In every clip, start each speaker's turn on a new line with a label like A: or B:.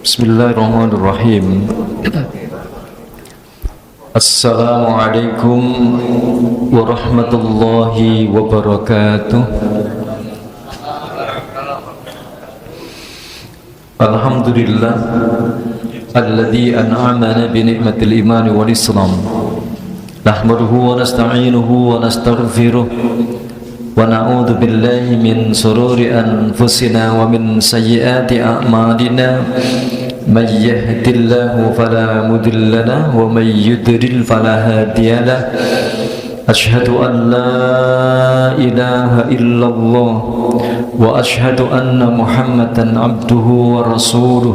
A: Bismillahirrahmanirrahim. Assalamualaikum warahmatullahi wabarakatuh. Alhamdulillah alladzi an'amana bi ni'matil iman wal islam. Nahmaduhu wa nasta'inuhu wa nastaghfiruh wa na'udzu billahi min shururi anfusina wa min sayyiati a'malina. Man yahdihillahu fala mudilla lahu wa man yudlil fala hadiya lahu. Asyhadu an la ilaha illallah wa asyhadu anna Muhammadan abduhu wa rasuluh.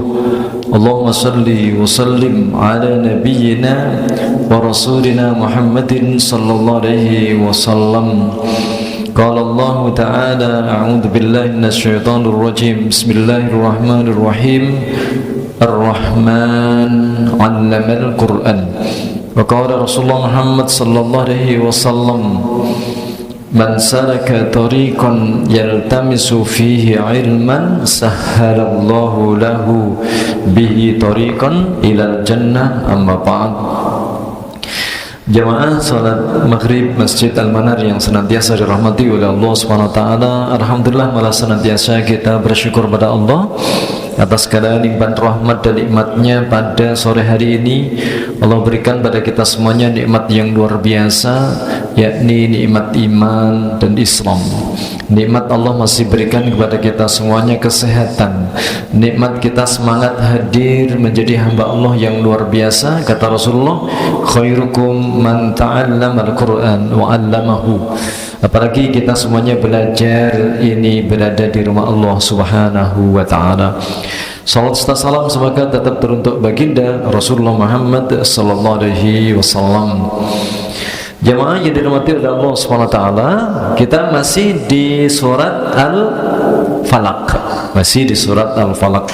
A: Allahumma salli wa sallim ala nabiyyina wa rasulina Muhammadin sallallahu alaihi wasallam. Qala Allah ta'ala a'udzu billahi minasy syaithanir rajim. Bismillahirrahmanirrahim. Ar-Rahman 'allamal Qur'an. Wa qala Rasulullah Muhammad sallallahu alaihi wasallam, man salaka tariqan yaltamisu fihi ilman sahhalallahu lahu bihi tariqan ilal jannah. Amma ba'd. Jamaah salat maghrib Masjid Al-Manar yang senantiasa dirahmati oleh Allah SWT. Alhamdulillah, malah senantiasa kita bersyukur pada Allah atas segala nikmat rahmat dan nikmatnya pada sore hari ini. Allah berikan pada kita semuanya nikmat yang luar biasa, yakni nikmat iman dan Islam. Nikmat Allah masih berikan kepada kita semuanya kesehatan. Nikmat kita semangat hadir menjadi hamba Allah yang luar biasa. Kata Rasulullah, khairukum man ta'allama al-Quran wa 'allamahu. Apalagi kita semuanya belajar ini berada di rumah Allah Subhanahu wa ta'ala. Salat serta salam semoga tetap teruntuk baginda Rasulullah Muhammad sallallahu alaihi wasallam. Jamaah yang dirahmati oleh Allah Subhanahu wa ta'ala, kita masih di surat Al-Falaq. Masih di surat Al-Falaq.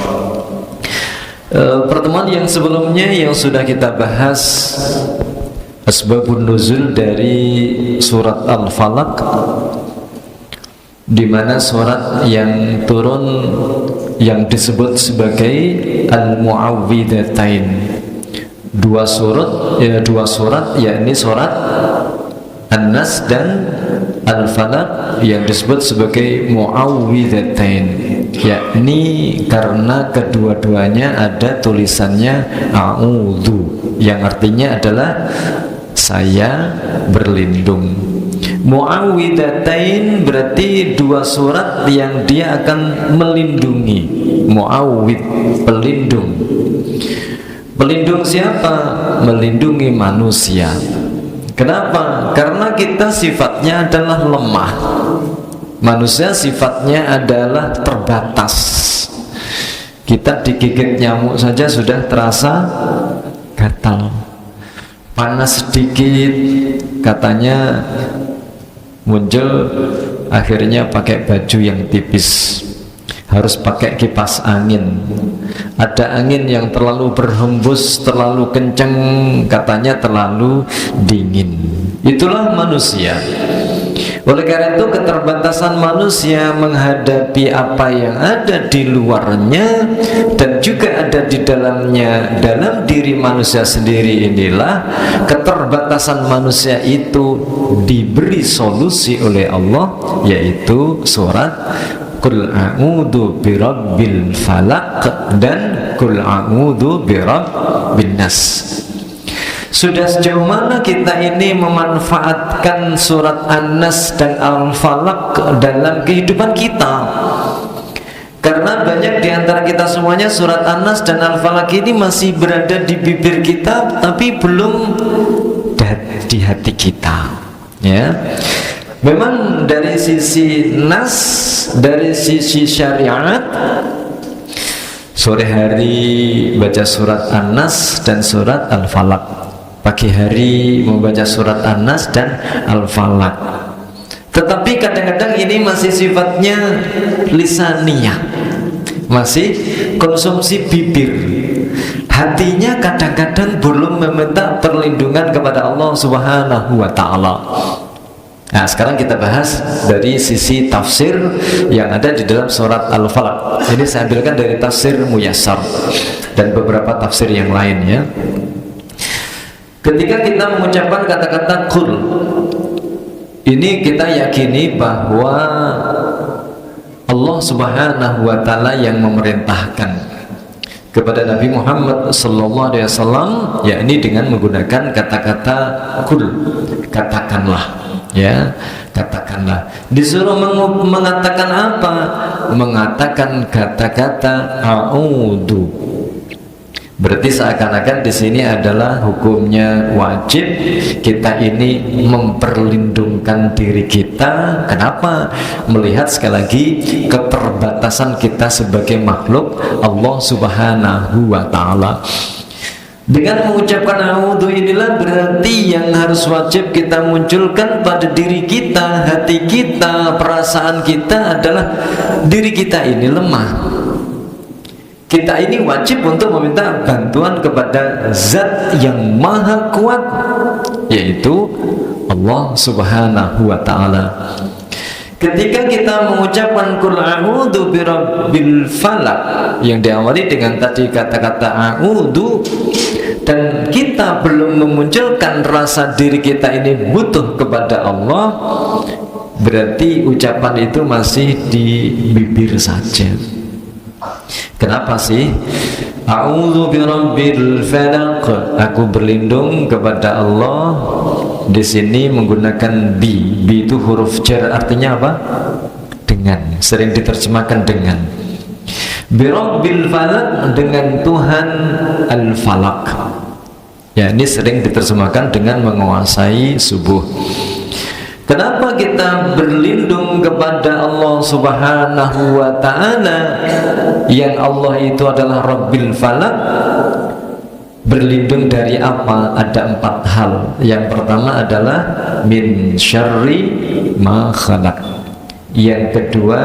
A: Pertemuan yang sebelumnya yang sudah kita bahas asbabun nuzul dari surat Al-Falaq, di mana surat yang turun yang disebut sebagai Al-Mu'awwidhatain. Dua surat yakni surat An-Nas dan Al-Falaq yang disebut sebagai Mu'awwidhatain, yakni karena kedua-duanya ada tulisannya a'udzu yang artinya adalah saya berlindung. Mu'awwidhatain berarti dua surat yang dia akan melindungi. Mu'awwid, pelindung. Pelindung siapa? Melindungi manusia. Kenapa? Karena kita sifatnya adalah lemah. Manusia sifatnya adalah terbatas. Kita digigit nyamuk saja sudah terasa gatal. Panas sedikit katanya muncul, akhirnya pakai baju yang tipis, harus pakai kipas angin. Ada angin yang terlalu berhembus, terlalu kencang, katanya terlalu dingin. Itulah manusia. Oleh karena itu keterbatasan manusia menghadapi apa yang ada di luarnya dan juga ada di dalamnya, dalam diri manusia sendiri, inilah keterbatasan manusia itu diberi solusi oleh Allah, yaitu surat Qul a'udzu birabbil falaq dan Qul a'udzu birabbin nas. Sudah sejauh mana kita ini memanfaatkan surat An-Nas dan Al-Falaq dalam kehidupan kita? Karena banyak di antara kita semuanya surat An-Nas dan Al-Falaq ini masih berada di bibir kita, tapi belum di hati kita. Ya, memang dari sisi nas, dari sisi syariat, sore hari baca surat An-Nas dan surat Al-Falaq, pagi hari membaca surat An-Nas dan Al-Falaq. Tetapi kadang-kadang ini masih sifatnya lisaniyah, masih konsumsi bibir. Hatinya kadang-kadang belum meminta perlindungan kepada Allah Subhanahu wa ta'ala. Nah, sekarang kita bahas dari sisi tafsir yang ada di dalam surat Al-Falaq. Ini saya ambilkan dari tafsir Muyassar dan beberapa tafsir yang lain ya. Ketika kita mengucapkan kata-kata qul, ini kita yakini bahwa Allah Subhanahu wa taala yang memerintahkan kepada Nabi Muhammad sallallahu alaihi wasallam, yakni dengan menggunakan kata-kata qul, katakanlah. Ya, katakanlah. Disuruh mengatakan apa? Mengatakan kata-kata a'udzu. Berarti seakan-akan di sini adalah hukumnya wajib kita ini memperlindungkan diri kita. Kenapa? Melihat sekali lagi keterbatasan kita sebagai makhluk Allah Subhanahu wa taala. Dengan mengucapkan a'udzu inilah berarti yang harus wajib kita munculkan pada diri kita, hati kita, perasaan kita adalah diri kita ini lemah. Kita ini wajib untuk meminta bantuan kepada Zat yang Maha Kuat, yaitu Allah Subhanahu wa taala. Ketika kita mengucapkan qul a'udzu birabbil falaq yang diawali dengan tadi kata-kata a'udzu, dan kita belum memunculkan rasa diri kita ini butuh kepada Allah, berarti ucapan itu masih di bibir saja. Kenapa sih? A'udzu birabbil falaq, aku berlindung kepada Allah. Di sini menggunakan bi itu huruf jar, artinya apa? Dengan, sering diterjemahkan dengan. Birabbil falaq, dengan Tuhan al-falaq. Ya, ini sering diterjemahkan dengan menguasai subuh. Kenapa kita berlindung kepada Allah Subhanahu wa ta'ala yang Allah itu adalah Rabbil Falaq? Berlindung dari apa? Ada 4 hal. Yang pertama adalah min syarri ma khalaq. Yang kedua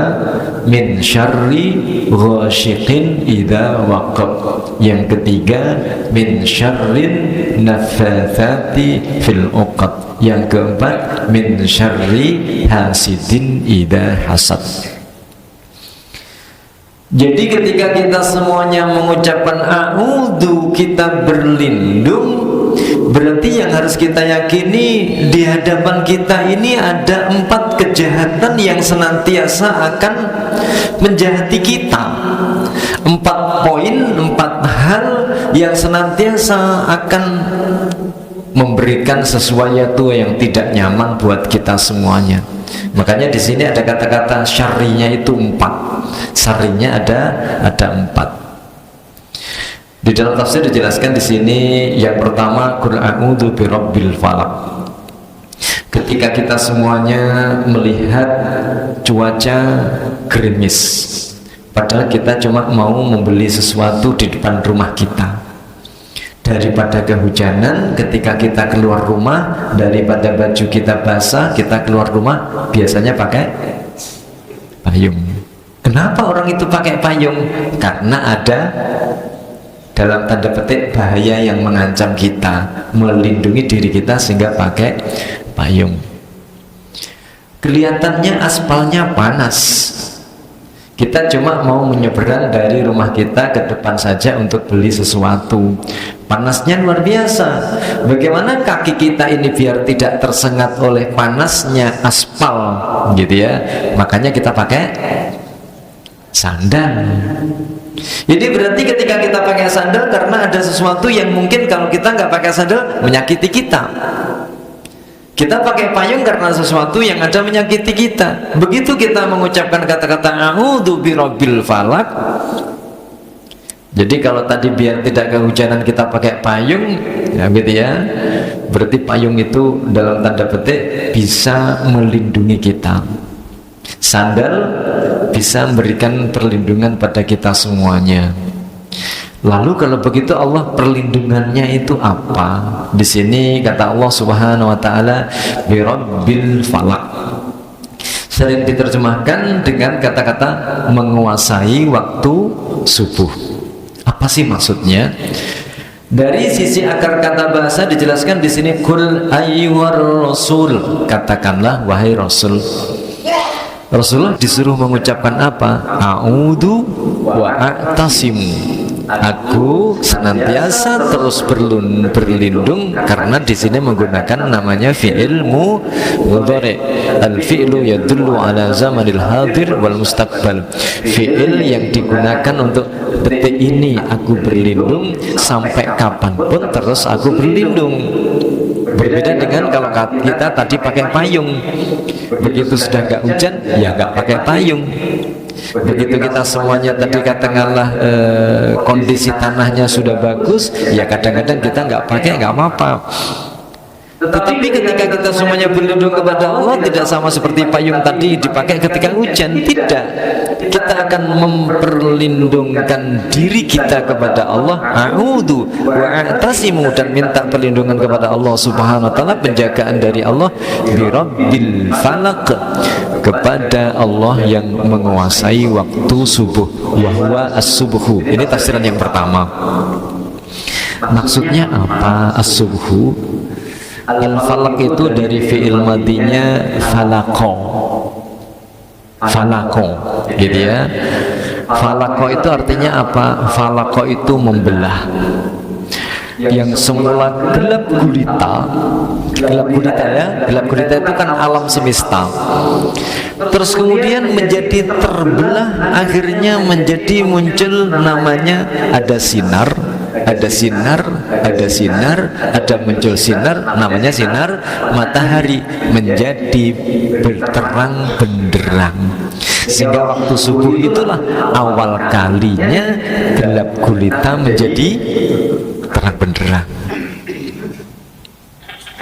A: min syarri ghasyiqin idza waqab. Yang ketiga min syarrin naffatsati fil uqad. Yang keempat min syarri hasidin idza hasad. Jadi ketika kita semuanya mengucapkan a'udzu, kita berlindung, berarti yang harus kita yakini di hadapan kita ini ada 4 kejahatan yang senantiasa akan menjahati kita. 4 poin, 4 hal yang senantiasa akan memberikan sesuatu yang tidak nyaman buat kita semuanya. Makanya di sini ada kata-kata syarrinya itu 4. Syarrinya ada 4. Di dalam tafsir dijelaskan di sini yang pertama qul a'udzu birabbil falaq. Ketika kita semuanya melihat cuaca gerimis, padahal kita cuma mau membeli sesuatu di depan rumah kita, daripada kehujanan ketika kita keluar rumah, daripada baju kita basah kita keluar rumah biasanya pakai payung. Kenapa orang itu pakai payung? Karena ada dalam tanda petik bahaya yang mengancam kita, melindungi diri kita sehingga pakai payung. Kelihatannya aspalnya panas, kita cuma mau menyeberang dari rumah kita ke depan saja untuk beli sesuatu, panasnya luar biasa. Bagaimana kaki kita ini biar tidak tersengat oleh panasnya aspal gitu ya? Makanya kita pakai sandal. Jadi berarti ketika kita pakai sandal karena ada sesuatu yang mungkin kalau kita nggak pakai sandal menyakiti kita. Kita pakai payung karena sesuatu yang ada menyakiti kita. Begitu kita mengucapkan kata-kata a'udzu birabbil falaq. Jadi kalau tadi biar tidak kehujanan kita pakai payung, ya gitu ya. Berarti payung itu dalam tanda petik bisa melindungi kita. Sandal bisa memberikan perlindungan pada kita semuanya. Lalu kalau begitu Allah perlindungannya itu apa? Di sini kata Allah Subhanahu wa taala birabbil falaq. Sering diterjemahkan dengan kata-kata menguasai waktu subuh. Apa sih maksudnya? Dari sisi akar kata bahasa dijelaskan di sini kul ayyuhar rasul, katakanlah wahai rasul. Rasulullah disuruh mengucapkan apa? A'udhu wa a'tasimu. Aku senantiasa terus berlindung, karena di sini menggunakan namanya fi'il mudhari. Al-fi'lu yadullu ala zamanil hadir wal mustaqbal. Fi'il yang digunakan untuk detik ini aku berlindung, sampai kapanpun terus aku berlindung. Berbeda dengan kalau kita tadi pakai payung, begitu sudah nggak hujan ya nggak pakai payung. Begitu kita semuanya tadi katakanlah kondisi tanahnya sudah bagus, ya kadang-kadang kita nggak pakai, nggak apa-apa. Tetapi ketika kita semuanya berlindung kepada Allah, tidak sama seperti payung tadi dipakai ketika hujan. Tidak, kita akan memperlindungkan diri kita kepada Allah. A'udhu wa a'tasimu, dan minta perlindungan kepada Allah subhanahu wa ta'ala, penjagaan dari Allah birabbil falaq, kepada Allah yang menguasai waktu subuh, wahwa as-subuhu. Ini tafsiran yang pertama. Maksudnya apa as-subuhu? Al-falaq itu dari fi'il madinya falaqo, falaqo gitu ya. Falaqo itu artinya apa? Falaqo itu membelah. Yang semula gelap gulita ya, gelap gulita itu kan alam semesta, terus kemudian menjadi terbelah, akhirnya menjadi muncul namanya ada sinar, ada muncul sinar, namanya sinar matahari, menjadi berterang benderang. Sehingga waktu subuh itulah awal kalinya gelap gulita menjadi terang benderang.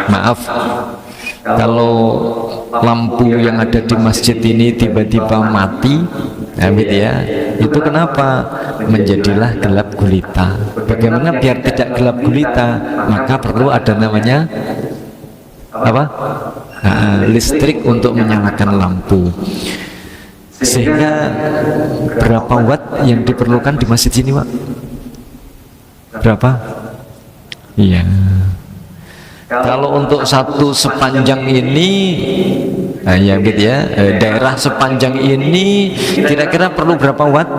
A: Maaf kalau lampu yang ada di masjid ini tiba-tiba mati, nah gitu ya, itu kenapa? Menjadilah gelap gulita. Bagaimana biar tidak gelap gulita? Maka perlu ada namanya apa? Listrik untuk menyalakan lampu. Sehingga berapa watt yang diperlukan di masjid ini, Pak? Berapa? Iya. Kalau untuk satu sepanjang ini, nah ya gitu ya, daerah sepanjang ini kira-kira perlu berapa watt?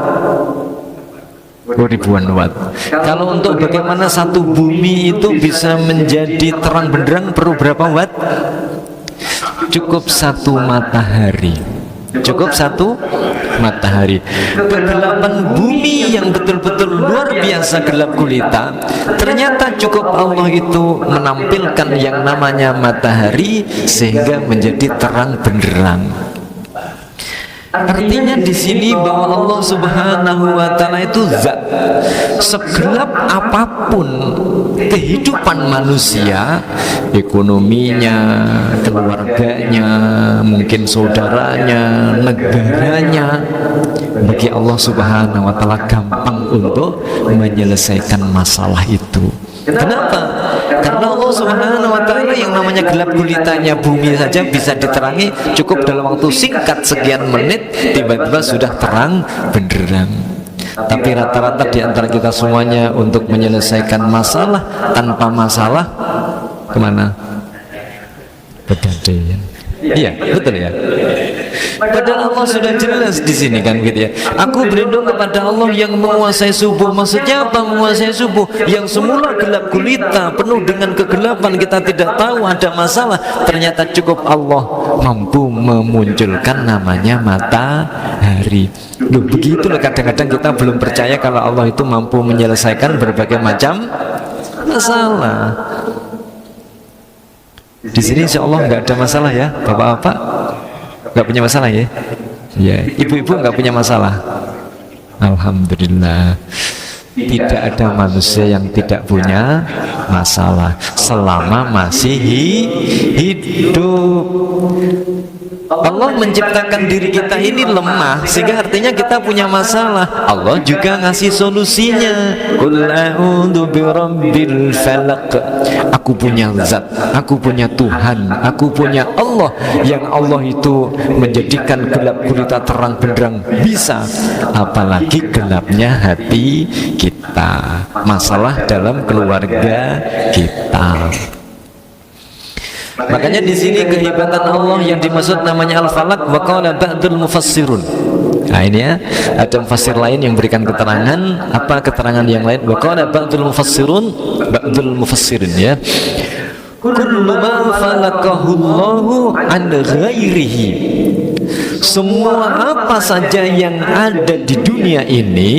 A: Ribuan watt. Kalau untuk bagaimana satu bumi itu bisa menjadi terang benderang perlu berapa watt? Cukup satu matahari. Cukup satu matahari. Kegelapan bumi yang betul-betul luar biasa gelap gulita, ternyata cukup Allah itu menampilkan yang namanya matahari sehingga menjadi terang benderang. Artinya di sini bahwa Allah Subhanahu wa ta'ala itu zat. Segelap apapun kehidupan manusia, ekonominya, keluarganya, mungkin saudaranya, negaranya, bagi Allah Subhanahu wa ta'ala gampang untuk menyelesaikan masalah itu. Kenapa? Karena Allah Subhanahu wa ta'ala yang namanya gelap gulitanya bumi saja bisa diterangi cukup dalam waktu singkat sekian menit, tiba-tiba sudah terang benderang. Tapi rata-rata di antara kita semuanya untuk menyelesaikan masalah tanpa masalah kemana? Pegadaian. Iya, betul ya. Padahal Allah sudah jelas di sini kan gitu ya. Aku berlindung kepada Allah yang menguasai subuh. Maksudnya apa menguasai subuh? Yang semula gelap gulita, penuh dengan kegelapan, kita tidak tahu ada masalah. Ternyata cukup Allah mampu memunculkan namanya matahari. Loh, begitulah kadang-kadang kita belum percaya kalau Allah itu mampu menyelesaikan berbagai macam masalah. Di sini insya Allah nggak ada masalah ya, bapak-bapak nggak punya masalah ya, ya ibu-ibu nggak punya masalah. Alhamdulillah, tidak ada manusia yang tidak punya masalah selama masih hidup. Allah menciptakan diri kita ini lemah, sehingga artinya kita punya masalah. Allah juga ngasih solusinya. Qul a'udzu birabbil falaq. Aku punya zat, aku punya Tuhan, aku punya Allah, yang Allah itu menjadikan gelap gulita terang benderang bisa, apalagi gelapnya hati kita, masalah dalam keluarga kita. Makanya di sini kehebatan Allah yang dimaksud namanya Al-Falaq. Wa qala ba'dul mufassirun. Nah ini ya, ada mufassir lain yang berikan keterangan. Apa keterangan yang lain? Wa qala ba'dul mufassirun, ba'dul mufassirin ya. Kullu ma falaqahu Allahu an ghairihi. Semua apa saja yang ada di dunia ini,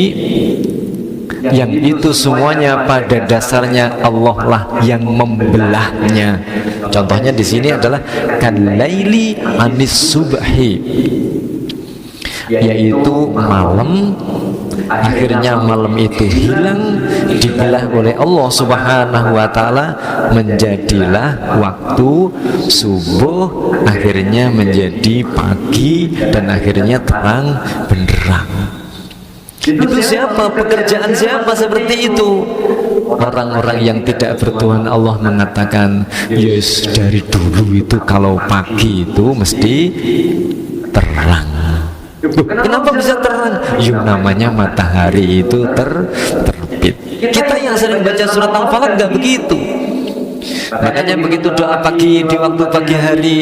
A: yang itu semuanya pada dasarnya Allah lah yang membelahnya. Contohnya di sini adalah kalaili anis subhi, yaitu malam, akhirnya malam itu hilang, dibelah oleh Allah Subhanahu wa ta'ala, menjadilah waktu subuh, akhirnya menjadi pagi, dan akhirnya terang benderang. Itu siapa? Pekerjaan siapa seperti itu? Orang-orang yang tidak bertuhan. Allah mengatakan, yes, dari dulu itu kalau pagi itu mesti terang. Kenapa bisa terang? Ya namanya matahari itu terbit. Kita yang sering baca surat Al-Falaq nggak begitu. Makanya begitu doa pagi, di waktu pagi hari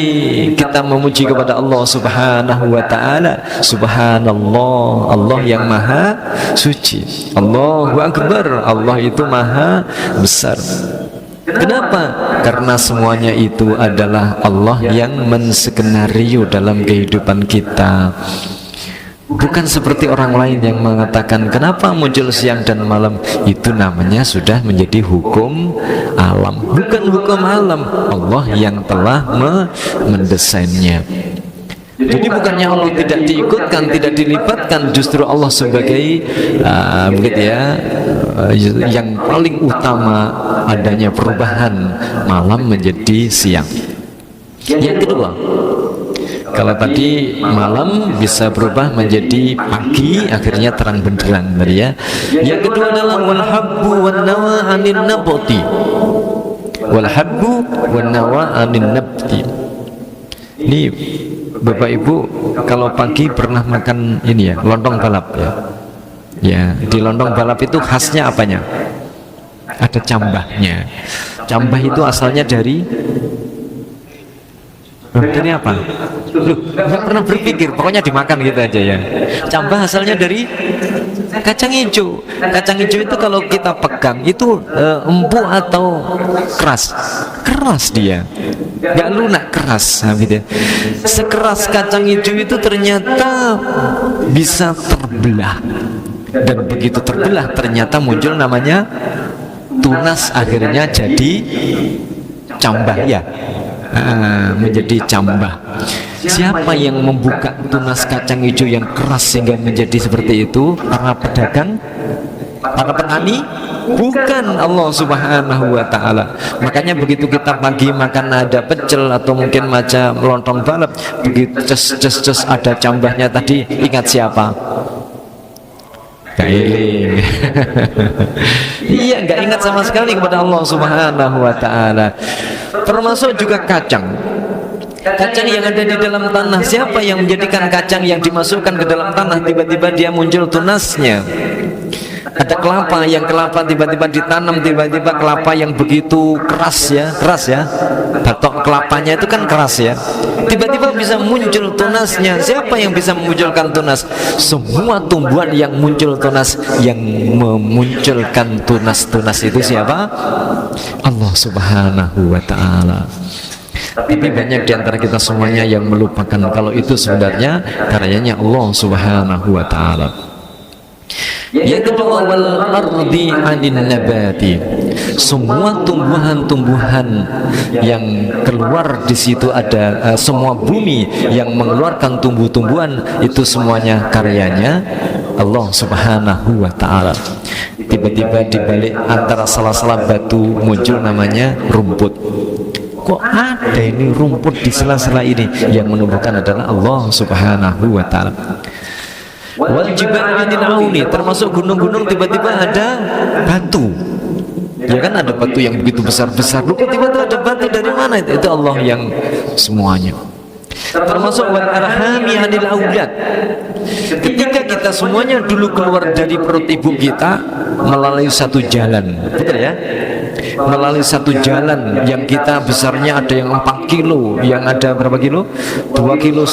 A: kita memuji kepada Allah Subhanahu wa ta'ala. Subhanallah, Allah yang maha suci. Allahu Akbar, Allah itu maha besar. Kenapa? Karena semuanya itu adalah Allah yang menskenario dalam kehidupan kita. Bukan seperti orang lain yang mengatakan kenapa muncul siang dan malam. Itu namanya sudah menjadi hukum alam. Bukan hukum alam, Allah yang telah mendesainnya. Jadi bukannya Allah tidak diikutkan, tidak dilibatkan, justru Allah sebagai yang paling utama adanya perubahan malam menjadi siang. Yang kedua, kalau tadi malam bisa berubah menjadi pagi, akhirnya terang benderang tadi ya. Yang kedua adalah wal habbu wan nawa anin nabati. Wal habbu wan nawa anin nabati. Ini Bapak Ibu kalau pagi pernah makan ini ya, lontong balap ya. Ya, di lontong balap itu khasnya apanya? Ada cambahnya. Cambah itu asalnya dari apa? Loh, nggak pernah berpikir, pokoknya dimakan gitu aja ya. Cambah asalnya dari kacang hijau. Kacang hijau itu kalau kita pegang itu empuk atau keras? Keras dia, nggak lunak, keras. Sekeras kacang hijau itu ternyata bisa terbelah, dan begitu terbelah ternyata muncul namanya tunas, akhirnya jadi cambah ya. Menjadi cambah. Siapa yang membuka tunas kacang hijau yang keras sehingga menjadi seperti itu? Para pedagang, para petani? Bukan, Allah Subhanahu wa ta'ala. Makanya begitu kita pagi makan ada pecel atau mungkin macam lontong balap, begitu ces ada cambahnya tadi, ingat siapa? Kailing. Iya, nggak ingat sama sekali kepada Allah Subhanahu wa ta'ala. Termasuk juga kacang yang ada di dalam tanah. Siapa yang menjadikan kacang yang dimasukkan ke dalam tanah tiba-tiba dia muncul tunasnya? Ada kelapa, yang kelapa tiba-tiba ditanam, tiba-tiba kelapa yang begitu keras ya, batok kelapanya itu kan keras ya, tiba-tiba bisa muncul tunasnya. Siapa yang bisa memunculkan tunas? Semua tumbuhan yang muncul tunas, yang memunculkan tunas itu siapa? Allah Subhanahu wa ta'ala. Tapi banyak di antara kita semuanya yang melupakan kalau itu sebenarnya karyanya Allah Subhanahu wa ta'ala. Yang kedua, wal ardi anin nabati. Semua tumbuhan-tumbuhan yang keluar di situ ada, semua bumi yang mengeluarkan tumbuh-tumbuhan itu semuanya karyanya Allah Subhanahu wa ta'ala. Tiba-tiba di balik antara salah-salah batu muncul namanya rumput. kok ada ini rumput di sela-sela ini? Yang menumbuhkan adalah Allah Subhanahu wa ta'ala. Wal jibal 'anil auni, termasuk gunung-gunung tiba-tiba ada batu. Ya kan ada batu yang begitu besar-besar. Lu kok tiba-tiba ada batu dari mana? Itu Allah yang semuanya. Termasuk wal arhami 'anil aulad. Ketika kita semuanya dulu keluar dari perut ibu kita melalui satu jalan, betul ya? Melalui satu jalan yang kita besarnya ada yang 4 kilo, yang ada berapa kilo? 2,5 kilo,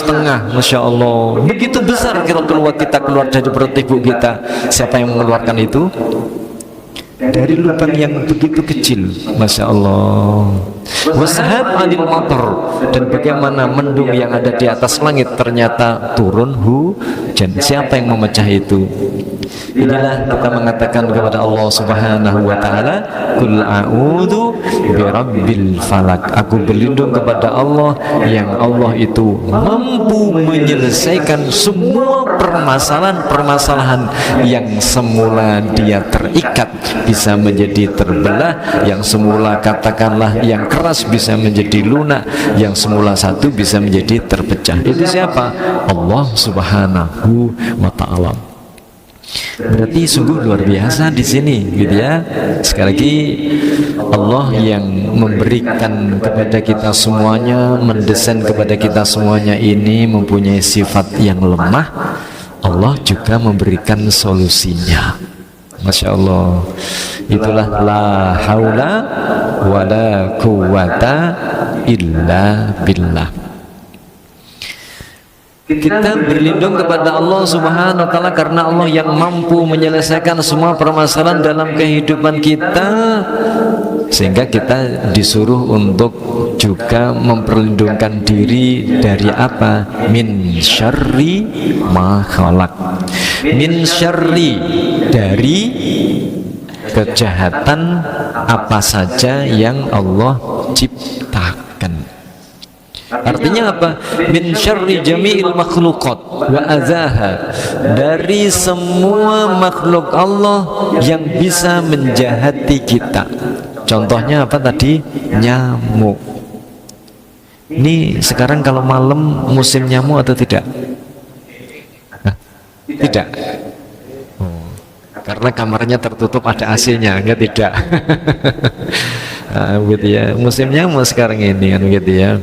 A: Masya Allah. Begitu besar kita keluar dari perut ibu kita. Siapa yang mengeluarkan itu? Dari lubang yang begitu kecil, Masya Allah. Wasahab anil matar, dan bagaimana mendung yang ada di atas langit ternyata turun hujan. Siapa yang memecah itu? Inilah kita mengatakan kepada Allah Subhanahu wa ta'ala, Qul a'udzu birabbil falak, aku berlindung kepada Allah yang Allah itu mampu menyelesaikan semua permasalahan-permasalahan yang semula dia terikat bisa menjadi terbelah, yang semula katakanlah yang keras bisa menjadi lunak, yang semula satu bisa menjadi terpecah. Itu siapa? Allah Subhanahu wa ta'ala. Berarti sungguh luar biasa di sini, gitu ya. Sekali lagi, Allah yang memberikan kepada kita semuanya, mendesain kepada kita semuanya ini mempunyai sifat yang lemah. Allah juga memberikan solusinya. Masya Allah. Itulah la haula wala quwata illa billah. Kita berlindung kepada Allah Subhanahu wa ta'ala karena Allah yang mampu menyelesaikan semua permasalahan dalam kehidupan kita, sehingga kita disuruh untuk juga memperlindungkan diri dari apa? Min syarri ma khalaq. Min syarri, dari kejahatan apa saja yang Allah ciptakan. Artinya apa? Min syarri jami'il makhluqat wa azaha, dari semua makhluk Allah yang bisa menjahati kita. Contohnya apa tadi? Nyamuk. Ini sekarang kalau malam musim nyamuk atau tidak? Hah? Tidak. Karena kamarnya tertutup ada AC-nya, enggak tidak. Nah, gitu ya. Musim nyamuk sekarang ini kan gitu ya.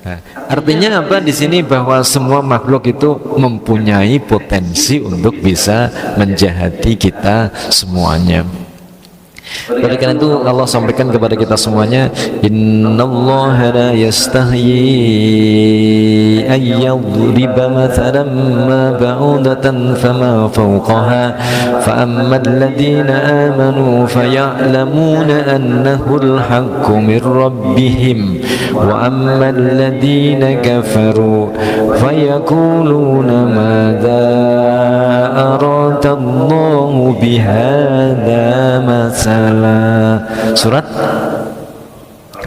A: Nah, artinya apa di sini? Bahwa semua makhluk itu mempunyai potensi untuk bisa menjahati kita semuanya. Oleh karena itu Allah sampaikan kepada kita semuanya, innallaha la yastahyi ayyadriba mathalan ma ba'udatan fama fawqaha fa ammal ladina amanu faya'lamuna annahu al-haqqu min rabbihim wa ammal ladina kafaru fayakuluna madza arada Allahu bihadza masal. Surat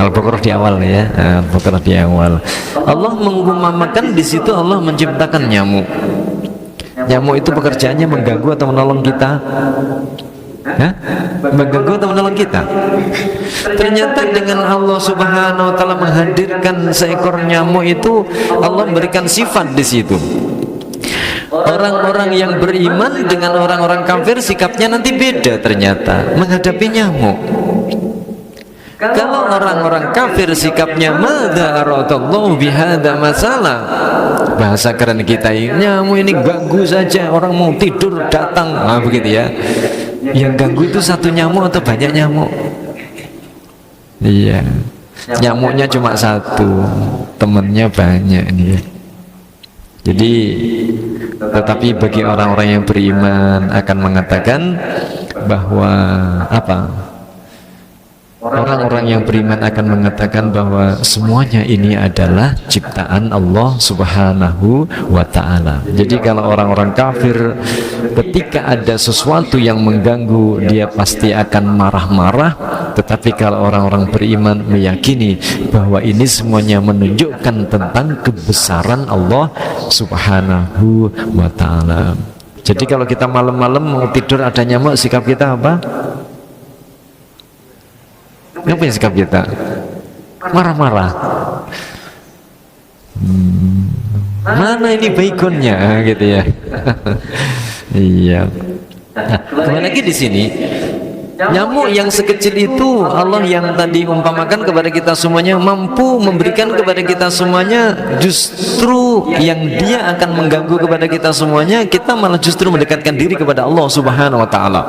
A: Al-Baqarah di awal ya, Al-Baqarah di awal. Allah mengumamakan di situ Allah menciptakan nyamuk. Nyamuk itu pekerjaannya mengganggu atau menolong kita? Hah? Mengganggu atau menolong kita? Ternyata dengan Allah Subhanahu wa ta'ala menghadirkan seekor nyamuk itu, Allah memberikan sifat di situ. Orang-orang yang beriman dengan orang-orang kafir sikapnya nanti beda ternyata menghadapi nyamuk. Kalau orang-orang kafir sikapnya madza aradallahu bihadza masalah, bahasa keren kita ini, nyamuk ini ganggu saja, orang mau tidur datang, nah begitu ya. Yang ganggu itu satu nyamuk atau banyak nyamuk? Iya, nyamuknya cuma satu, temennya banyak nih. Jadi tetapi bagi orang-orang yang beriman akan mengatakan bahwa apa? Orang-orang yang beriman akan mengatakan bahwa semuanya ini adalah ciptaan Allah Subhanahu wa ta'ala. Jadi kalau orang-orang kafir ketika ada sesuatu yang mengganggu, dia pasti akan marah-marah. Tetapi kalau orang-orang beriman meyakini bahwa ini semuanya menunjukkan tentang kebesaran Allah Subhanahu wa ta'ala. Jadi kalau kita malam-malam mau tidur ada nyamuk, sikap kita apa? Apa yang sikap kita? marah-marah. Mana ini baikonnya gitu ya. Iya. Nah, kembali lagi di sini, nyamuk yang sekecil itu Allah yang tadi umpamakan kepada kita semuanya, mampu memberikan kepada kita semuanya, justru yang dia akan mengganggu kepada kita semuanya, kita malah justru mendekatkan diri kepada Allah Subhanahu wa taala.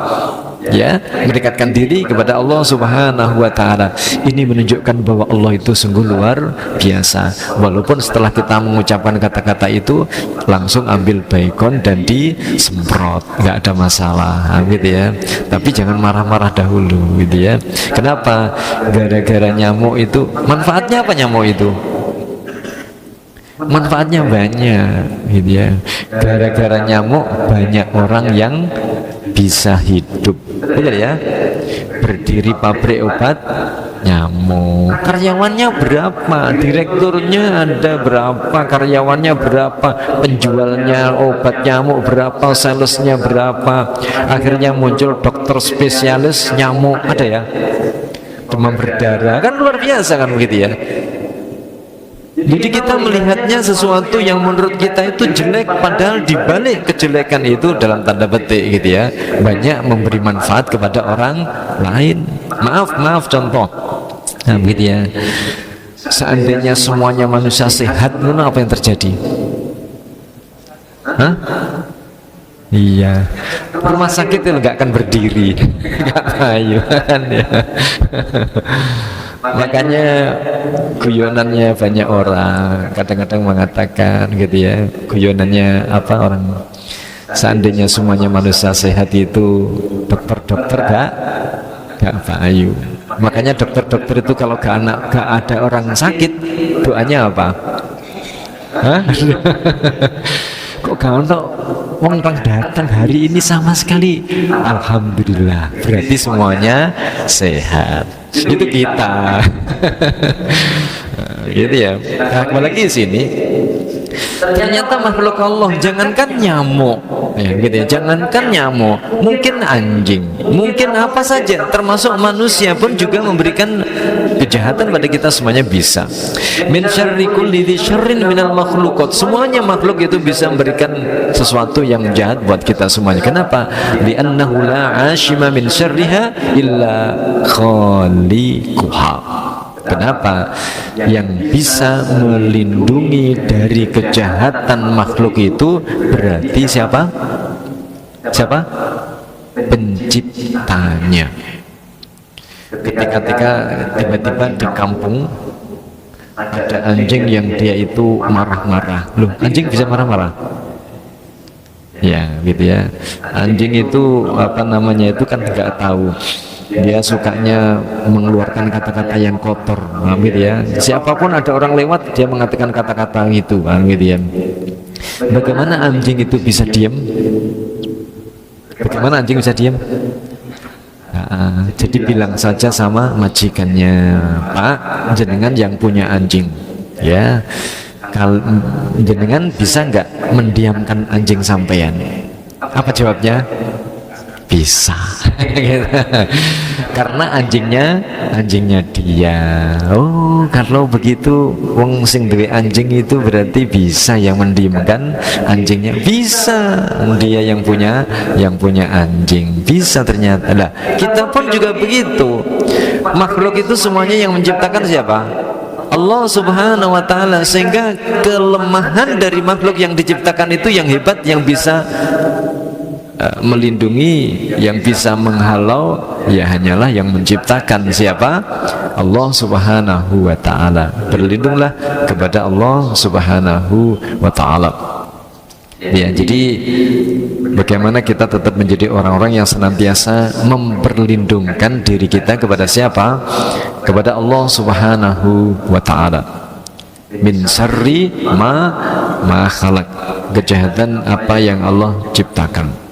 A: Ya, mendekatkan diri kepada Allah Subhanahu wa taala. Ini menunjukkan bahwa Allah itu sungguh luar biasa. Walaupun setelah kita mengucapkan kata-kata itu langsung ambil baikon dan disemprot, nggak ada masalah, gitu ya. Tapi jangan marah-marah dahulu, gitu ya. Kenapa? Gara-gara nyamuk itu, manfaatnya apa nyamuk itu? Manfaatnya banyak, gitu ya. Gara-gara nyamuk banyak orang yang bisa hidup, benar ya. Berdiri pabrik obat nyamuk, karyawannya berapa, direkturnya ada berapa, karyawannya berapa, penjualnya obat nyamuk berapa, salesnya berapa, akhirnya muncul dokter spesialis nyamuk, ada ya, demam berdarah, kan luar biasa kan begitu ya. Jadi kita melihatnya sesuatu yang menurut kita itu jelek, padahal dibalik kejelekan itu dalam tanda petik gitu ya, banyak memberi manfaat kepada orang lain. Maaf contoh, nah begitu ya. Seandainya semuanya manusia sehat, apa yang terjadi? Hah? Iya, rumah sakit itu nggak akan berdiri, nggak payu kan ya. Makanya guyonannya banyak orang kadang-kadang mengatakan gitu ya, guyonannya apa, orang seandainya semuanya manusia sehat itu dokter-dokter gak payu. Makanya dokter-dokter itu kalau gak ada orang sakit, doanya apa? Hah? Kok gak ada wong kang datang hari ini sama sekali? Alhamdulillah, berarti semuanya sehat. Itu kita. Gitu ya. Nah, kembali lagi di sini, ternyata makhluk Allah, jangankan nyamuk ya, gitu ya, jangankan nyamuk, mungkin anjing, mungkin apa saja, termasuk manusia pun juga memberikan kejahatan pada kita semuanya bisa. Min syarri kulli dzi syarrin minal makhluqat, semuanya makhluk itu bisa memberikan sesuatu yang jahat buat kita semuanya. Kenapa? Li'annahu la 'ashima min syarriha illa khaliquha. Kenapa? Yang bisa melindungi dari kejahatan makhluk itu berarti siapa? Siapa? Penciptanya. Ketika tiba-tiba di kampung ada anjing yang dia itu marah-marah. Loh, anjing bisa marah-marah? Ya, gitu ya. Anjing itu apa namanya itu kan nggak tahu. Dia sukanya mengeluarkan kata-kata yang kotor, gitu ya. Siapapun ada orang lewat, dia mengatakan kata-kata itu, gitu ya. Bagaimana anjing itu bisa diam? Bagaimana anjing bisa diam? Nah, jadi bilang saja sama majikannya, Pak, jenengan yang punya anjing, ya. Kalau jenengan bisa nggak mendiamkan anjing sampean? Apa jawabnya? Bisa. Karena anjingnya dia. Oh, kalau begitu wong sing duwe anjing itu berarti bisa yang mendiamkan anjingnya. Bisa. Dia yang punya anjing. Bisa ternyata. Nah, kita pun juga begitu. Makhluk itu semuanya yang menciptakan siapa? Allah Subhanahu wa taala. Sehingga kelemahan dari makhluk yang diciptakan itu yang hebat, yang bisa melindungi, yang bisa menghalau, ya hanyalah yang menciptakan siapa? Allah Subhanahu wa ta'ala. Berlindunglah kepada Allah Subhanahu wa ta'ala. Ya, jadi bagaimana kita tetap menjadi orang-orang yang senantiasa memperlindungkan diri kita kepada siapa? Kepada Allah Subhanahu wa ta'ala. Min syarri ma khalaq, kejahatan apa yang Allah ciptakan.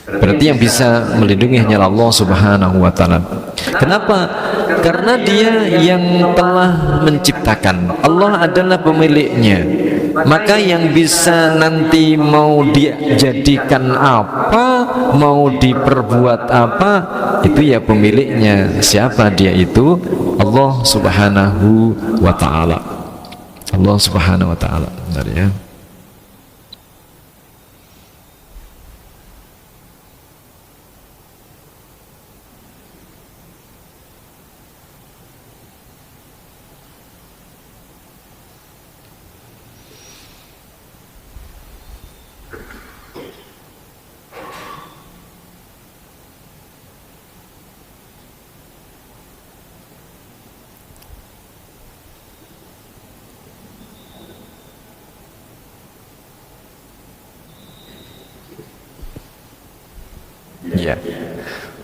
A: Berarti yang bisa melindungi hanyalah Allah Subhanahu wa ta'ala. Kenapa? Karena dia yang telah menciptakan. Allah adalah pemiliknya. maka yang bisa nanti mau dijadikan apa, mau diperbuat apa, itu ya pemiliknya. Siapa dia itu? Allah Subhanahu wa ta'ala. Allah Subhanahu wa ta'ala. Benar ya. Ya.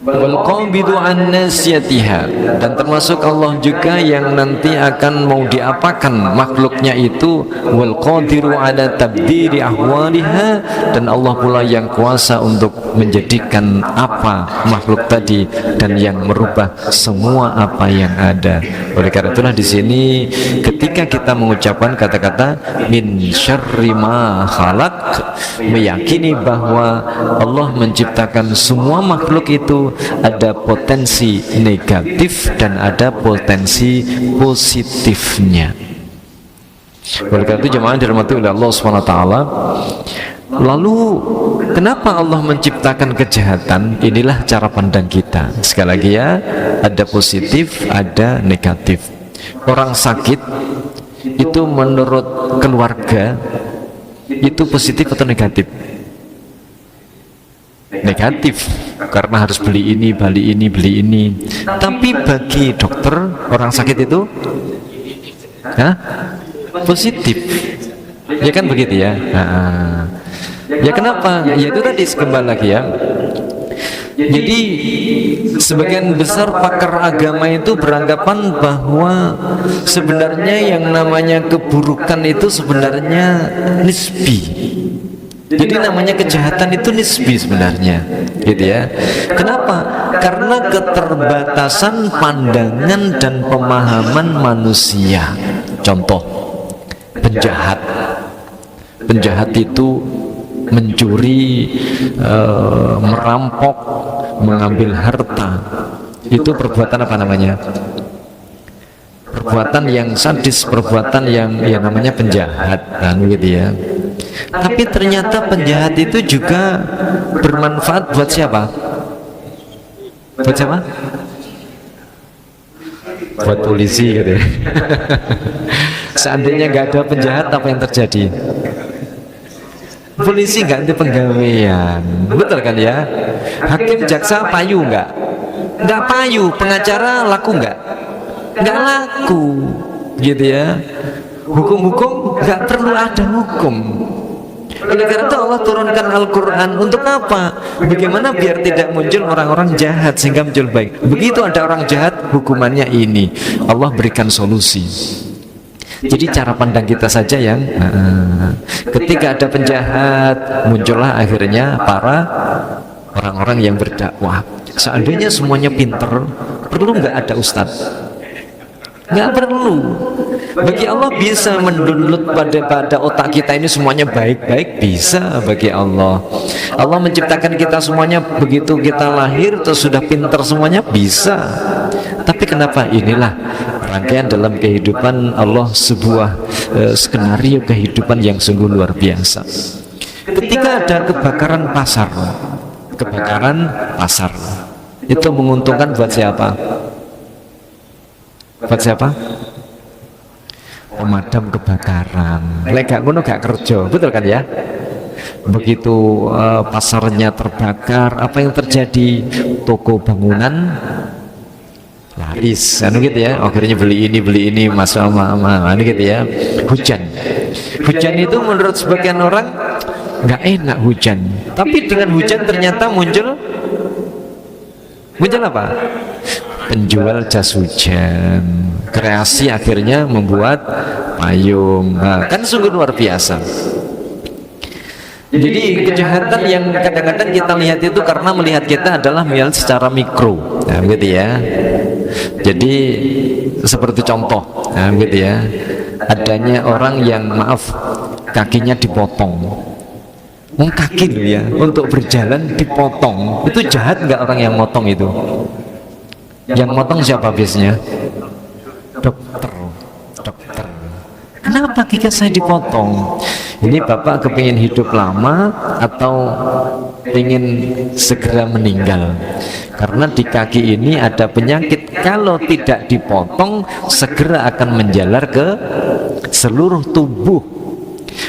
A: Wal qabidu an nasyatiha, dan termasuk Allah juga yang nanti akan mau diapakan makhluknya itu. Wal qadiru ala tabdiri ahwaliha, dan Allah pula yang kuasa untuk menjadikan apa makhluk tadi dan yang merubah semua apa yang ada. Oleh karena itulah di sini ketika kita mengucapkan kata-kata min syarri ma khalaq, meyakini bahwa Allah menciptakan semua makhluk itu ada potensi negatif dan ada potensi positifnya. Oleh karena itu jemaah dirahmati oleh Allah SWT, lalu kenapa Allah menciptakan kejahatan? Inilah cara pandang kita. Sekali lagi ya, ada positif, ada negatif. Orang sakit itu menurut keluarga itu positif atau negatif? Negatif, karena harus beli ini, beli ini. Tapi bagi dokter, orang sakit itu positif. Ya kan begitu ya. Ya kenapa? Ya itu tadi kembali lagi ya. Jadi sebagian besar pakar agama itu beranggapan bahwa sebenarnya yang namanya keburukan itu sebenarnya nisbi. Jadi namanya kejahatan itu nisbi sebenarnya, gitu ya. Kenapa? Karena keterbatasan pandangan dan pemahaman manusia. Contoh, penjahat. Penjahat itu mencuri, merampok, mengambil harta. Itu perbuatan apa namanya? Perbuatan yang sadis, perbuatan yang namanya penjahat, kan gitu ya. Tapi ternyata penjahat itu juga bermanfaat buat siapa? Buat siapa? Buat polisi gitu ya. Seandainya nggak ada penjahat, apa yang terjadi? Polisi nggak ada penggawaian, betul kan ya? Hakim jaksa payu nggak? Nggak payu. Pengacara laku nggak? Nggak laku, gitu ya. Hukum-hukum nggak perlu ada hukum. Oleh karena itu Allah turunkan Al-Quran untuk apa? Bagaimana biar tidak muncul orang-orang jahat sehingga muncul baik. Begitu ada orang jahat, hukumannya ini. Allah berikan solusi. Jadi cara pandang kita saja yang ketika ada penjahat, muncullah akhirnya para orang-orang yang berdakwah. Seandainya semuanya pinter, perlu nggak ada ustadz? Nggak perlu. Bagi Allah bisa mendownload pada otak kita ini semuanya baik-baik, bisa bagi Allah. Allah menciptakan kita semuanya begitu kita lahir terus sudah pinter semuanya, bisa. Tapi kenapa? Inilah rangkaian dalam kehidupan Allah, sebuah skenario kehidupan yang sungguh luar biasa. Ketika ada kebakaran pasar itu menguntungkan buat siapa? Buat siapa? Pemadam kebakaran. Lek gak ngono gak kerja, betul kan ya? Begitu pasarnya terbakar, apa yang terjadi? Toko bangunan laris, anu gitu ya. Akhirnya beli ini, anu gitu ya. Hujan itu menurut sebagian orang nggak enak hujan, tapi dengan hujan ternyata muncul apa? Penjual jas hujan, kreasi akhirnya membuat payung. Nah, kan sungguh luar biasa. Jadi kejahatan yang kadang-kadang kita lihat itu karena melihat kita adalah melihat secara mikro, nah, gitu ya. Jadi seperti contoh, nah, gitu ya. Adanya orang yang kakinya dipotong. Kaki loh ya, untuk berjalan dipotong. Itu jahat nggak orang yang motong itu? Yang motong siapa biasanya? Dokter. Kenapa kaki saya dipotong? Ini bapak kepingin hidup lama atau ingin segera meninggal? Karena di kaki ini ada penyakit, kalau tidak dipotong segera akan menjalar ke seluruh tubuh.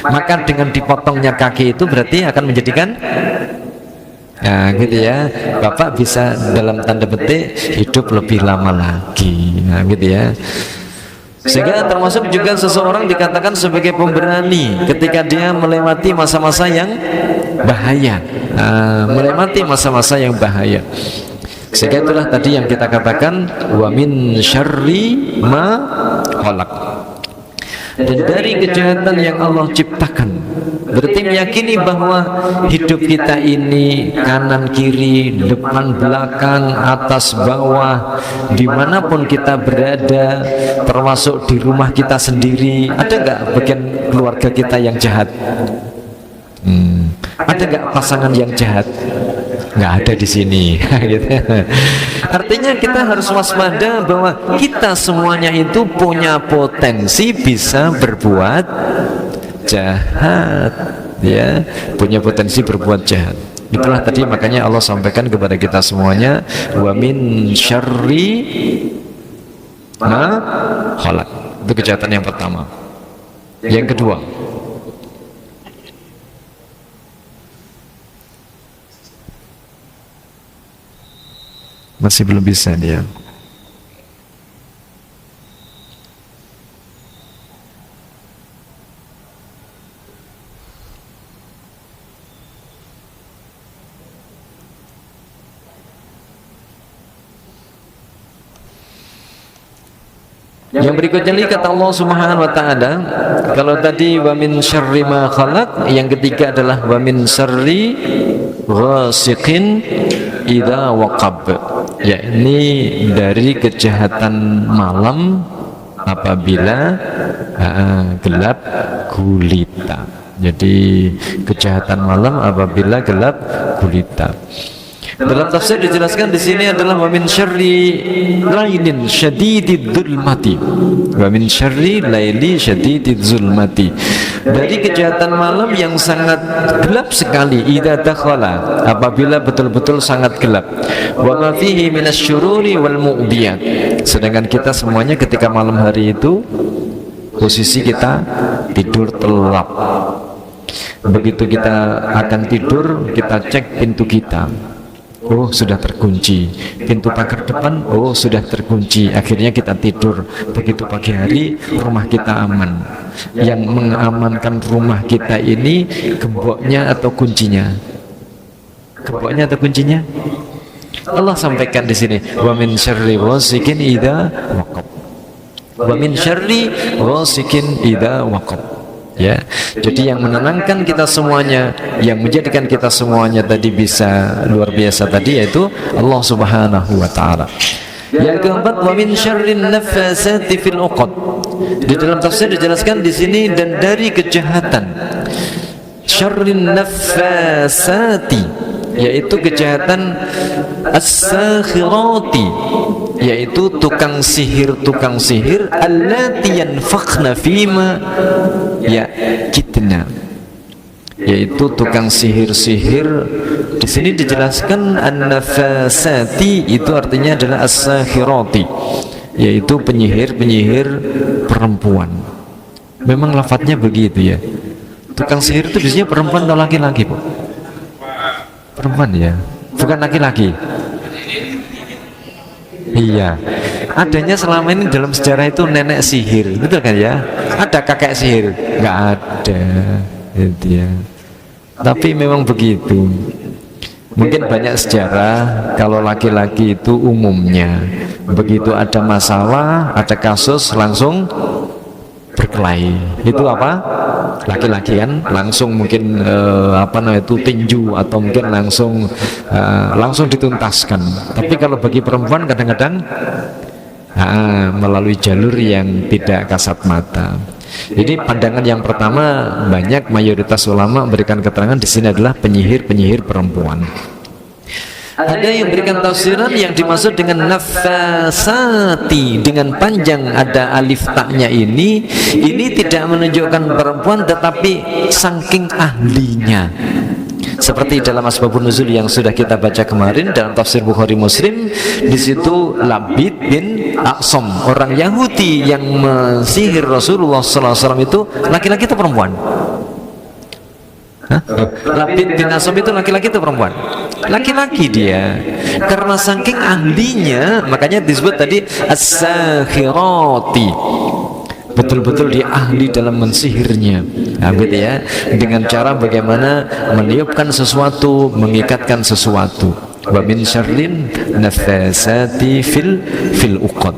A: Maka dengan dipotongnya kaki itu berarti akan menjadikan, nah gitu ya, bapak bisa dalam tanda petik hidup lebih lama lagi, nah gitu ya. Sehingga termasuk juga seseorang dikatakan sebagai pemberani ketika dia melewati masa-masa yang bahaya, melewati masa-masa yang bahaya. Sehingga itulah tadi yang kita katakan wa min syarri ma khalaq, dan dari kejahatan yang Allah ciptakan. Berarti meyakini bahwa hidup kita ini kanan kiri, depan belakang, atas bawah, dimanapun kita berada, termasuk di rumah kita sendiri. Ada nggak bagian keluarga kita yang jahat? Ada nggak pasangan yang jahat? Nggak ada di sini. Gitu. Artinya kita harus waspada bahwa kita semuanya itu punya potensi bisa berbuat jahat, ya, punya potensi berbuat jahat. Itulah tadi makanya Allah sampaikan kepada kita semuanya wa min syarri ma khalaq. Itu kejahatan yang pertama. Yang kedua, masih belum bisa dia. Yang berikutnya ini kata Allah Subhanahu wa taala, kalau tadi wa min syarri ma khalaq, yang ketiga adalah wa min syarri ghasiqin idza waqab. Ya, ini dari kejahatan malam apabila gelap gulita. Jadi kejahatan malam apabila gelap gulita. Dalam tafsir dijelaskan di sini adalah wa min syarri lailin syadidid dzulmati. Wa min syarri laili syadidid dzulmati. Dari kejahatan malam yang sangat gelap sekali, idza dakhala, apabila betul-betul sangat gelap. Wa ma fihi minasyururi wal mu'diyat. Sedangkan kita semuanya ketika malam hari itu posisi kita tidur telap. Begitu kita akan tidur, kita cek pintu kita. Oh, sudah terkunci. Pintu pagar depan, oh sudah terkunci. Akhirnya kita tidur. Begitu pagi hari, rumah kita aman. Yang mengamankan rumah kita ini gemboknya atau kuncinya? Gemboknya atau kuncinya? Allah sampaikan di sini, wa min syarri ghasiqin idza waqab. Wa min syarri ghasiqin idza waqab. Ya, jadi yang menenangkan kita semuanya, yang menjadikan kita semuanya tadi bisa luar biasa tadi, yaitu Allah Subhanahu wa taala. Yang keempat, wa min syarrin nafasati fil uqad. Di dalam tafsir dijelaskan di sini, dan dari kejahatan syarrin nafasati, yaitu kejahatan as-sakhirati, yaitu tukang sihir allati yanfakhna fima ya kitna, yaitu tukang sihir di sini dijelaskan an-nafasati itu artinya adalah as-sakhirati, yaitu penyihir perempuan. Memang lafadznya begitu ya. Tukang sihir itu biasanya perempuan atau laki-laki, Bu? Perempuan ya, bukan laki-laki. Iya, adanya selama ini dalam sejarah itu nenek sihir, betul kan ya? Ada kakek sihir? Nggak ada, gitu ya. Tapi memang begitu. Mungkin banyak sejarah kalau laki-laki itu umumnya begitu ada masalah, ada kasus langsung berkelahi. Itu apa? Laki-laki kan langsung mungkin itu tinju atau mungkin langsung dituntaskan. Tapi kalau bagi perempuan kadang-kadang melalui jalur yang tidak kasat mata. Jadi pandangan yang pertama, banyak mayoritas ulama memberikan keterangan di sini adalah penyihir perempuan. Ada yang berikan tafsiran yang dimaksud dengan nafasati dengan panjang ada alif taknya ini tidak menunjukkan perempuan tetapi saking ahlinya. Seperti dalam asbabun nuzul yang sudah kita baca kemarin dalam tafsir Bukhari Muslim, di situ Labid bin Aqsam, orang Yahudi yang mensihir Rasulullah SAW itu laki-laki atau perempuan? Labid bin Aqsam itu laki-laki atau perempuan? Laki-laki dia. Karena saking ahlinya, makanya disebut tadi as-sakhirati. Betul-betul dia ahli dalam mensihirnya, gitu ya, dengan cara bagaimana meniupkan sesuatu, mengikatkan sesuatu. Wa min syarrin nafasati fil uqad.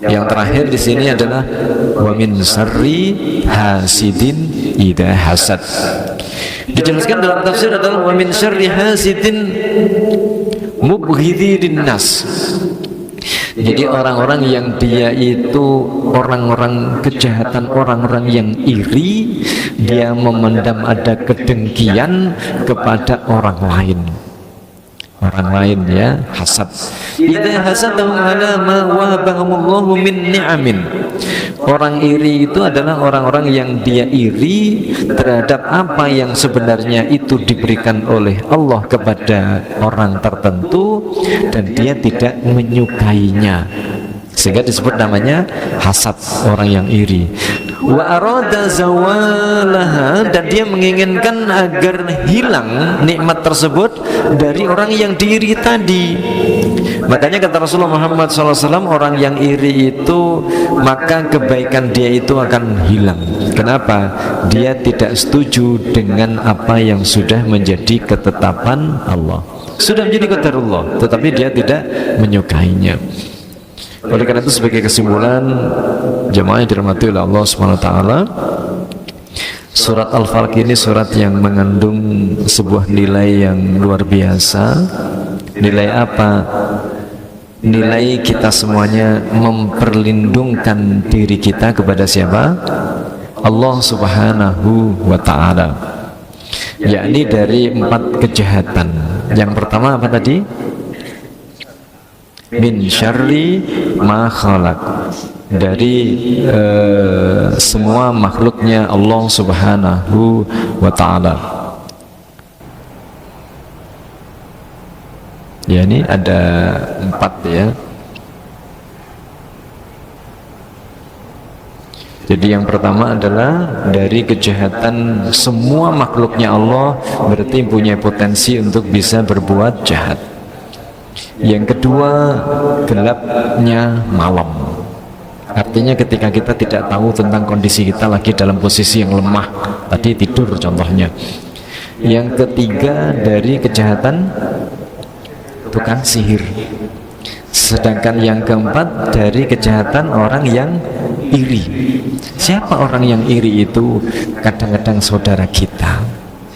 A: Yang terakhir di sini adalah wa min syarri hasidin idza hasad. Dijelaskan dalam tafsir adalah wa min syarri hasidin mubghidin nas. Jadi orang-orang yang dia itu orang-orang kejahatan, orang-orang yang iri, dia memendam ada kedengkian kepada orang lain ya, hasad. Idza hasadahum ala ma wahabahumullahu min ni'amin. Orang iri itu adalah orang-orang yang dia iri terhadap apa yang sebenarnya itu diberikan oleh Allah kepada orang tertentu dan dia tidak menyukainya, sehingga disebut namanya hasad, orang yang iri. Wa arada zawalaha, dan dia menginginkan agar hilang nikmat tersebut dari orang yang diiri tadi. Makanya kata Rasulullah Muhammad SAW, orang yang iri itu maka kebaikan dia itu akan hilang. Kenapa? Dia tidak setuju dengan apa yang sudah menjadi ketetapan Allah, sudah menjadi qadarullah, tetapi dia tidak menyukainya. Oleh karena itu sebagai kesimpulan, jemaah yang dirahmati oleh Allah SWT, surat Al-Falaq ini surat yang mengandung sebuah nilai yang luar biasa. Nilai apa? Nilai kita semuanya memperlindungkan diri kita kepada siapa? Allah Subhanahu wa ta'ala, yakni dari 4 kejahatan. Yang pertama apa tadi? Min syarri ma khalaq, dari semua makhluknya Allah Subhanahu wa ta'ala. Ya, ini ada 4 ya. Jadi yang pertama adalah dari kejahatan semua makhluknya Allah, berarti punya potensi untuk bisa berbuat jahat. Yang kedua, gelapnya malam. Artinya ketika kita tidak tahu tentang kondisi kita lagi dalam posisi yang lemah, tadi tidur contohnya. Yang ketiga, dari kejahatan tukang sihir. Sedangkan yang keempat, dari kejahatan orang yang iri. Siapa orang yang iri itu? Kadang-kadang saudara kita.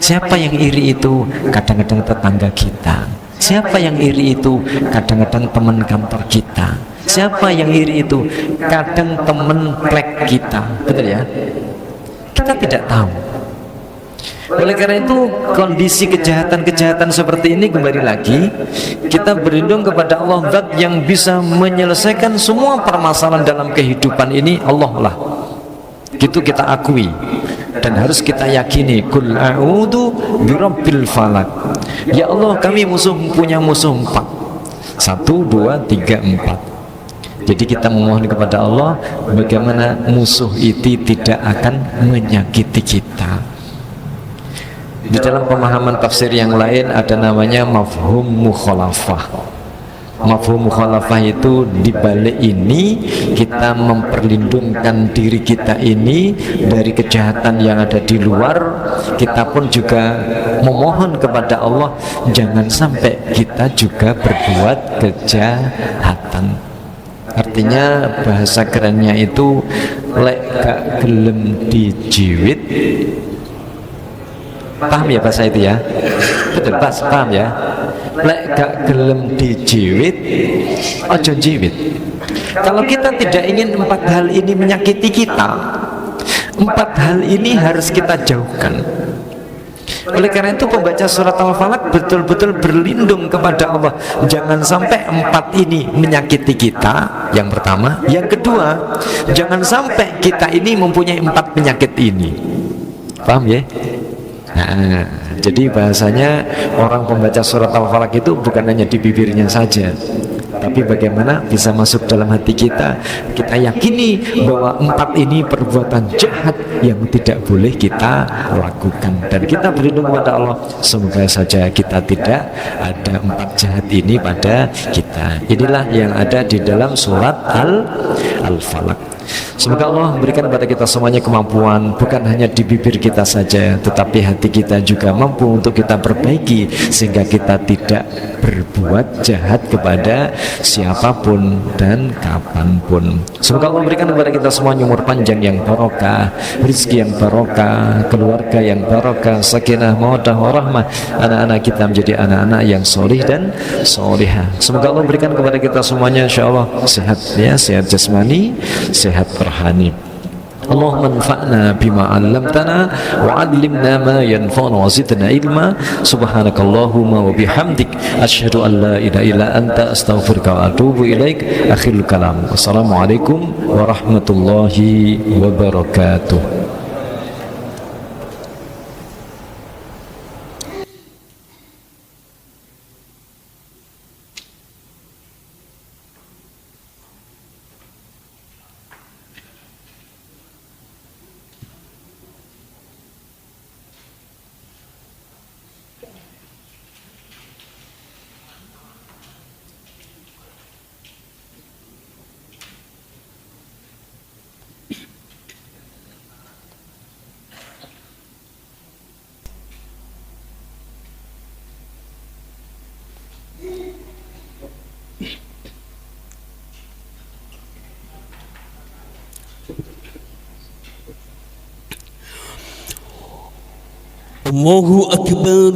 A: Siapa yang iri itu? Kadang-kadang tetangga kita. Siapa yang iri itu? Kadang-kadang teman kantor kita. Siapa yang iri itu? Kadang teman plek kita. Betul ya? Kita tidak tahu. Oleh karena itu, kondisi kejahatan-kejahatan seperti ini, kembali lagi kita berlindung kepada Allah, zat yang bisa menyelesaikan semua permasalahan dalam kehidupan ini. Allah lah, itu kita akui dan harus kita yakini. Qul a'udzu birabbil falaq. Ya Allah, kami punya musuh 4. 1, 2, 3, 4. Jadi kita memohon kepada Allah bagaimana musuh itu tidak akan menyakiti kita. Di dalam pemahaman tafsir yang lain ada namanya mafhum mukhalafah. Mafhum mukhalafah itu dibalik ini kita memperlindungkan diri kita ini dari kejahatan yang ada di luar. Kita pun juga memohon kepada Allah jangan sampai kita juga berbuat kejahatan. Artinya bahasa kerennya itu lek gak gelem dijiwit. Paham ya bahasa itu ya? Betul, paham ya? Lek gak gelem dijiwit, ojo jiwit. Kalau kita tidak ingin 4 hal ini menyakiti kita, Empat hal ini harus kita jauhkan. Oleh karena itu pembaca surat Al-Falaq betul-betul berlindung kepada Allah. Jangan sampai empat ini menyakiti kita, yang pertama. Yang kedua, jangan sampai kita ini mempunyai empat penyakit ini. Paham ya? Nah, jadi bahasanya orang pembaca surat Al-Falaq itu bukan hanya di bibirnya saja, tapi bagaimana bisa masuk dalam hati kita. Kita yakini bahwa empat ini perbuatan jahat yang tidak boleh kita lakukan, dan kita berlindung kepada Allah. Semoga saja kita tidak ada empat jahat ini pada kita. Inilah yang ada di dalam surat Al-Falaq. Semoga Allah berikan kepada kita semuanya kemampuan, bukan hanya di bibir kita saja, tetapi hati kita juga mampu untuk kita perbaiki, sehingga kita tidak berbuat jahat kepada siapapun dan kapanpun. Semoga Allah berikan kepada kita semuanya umur panjang yang barokah, rezeki yang barokah, keluarga yang barokah, sakinah, mawaddah, warahmah. Anak-anak kita menjadi anak-anak yang solih dan solihah. Semoga Allah berikan kepada kita semuanya insyaallah sehat, ya, sehat jasmani, sehat rohani. Allahumma anfa'na bima 'allamtana wa 'allimna ma yanfa'una wa zidna ilma. Subhanakallahumma wa bihamdik asyhadu an la ilaha illa anta astaghfiruka wa atubu ilaik. Akhirul kalam. Wassalamualaikum warahmatullahi wabarakatuh.
B: Allahu Akbar.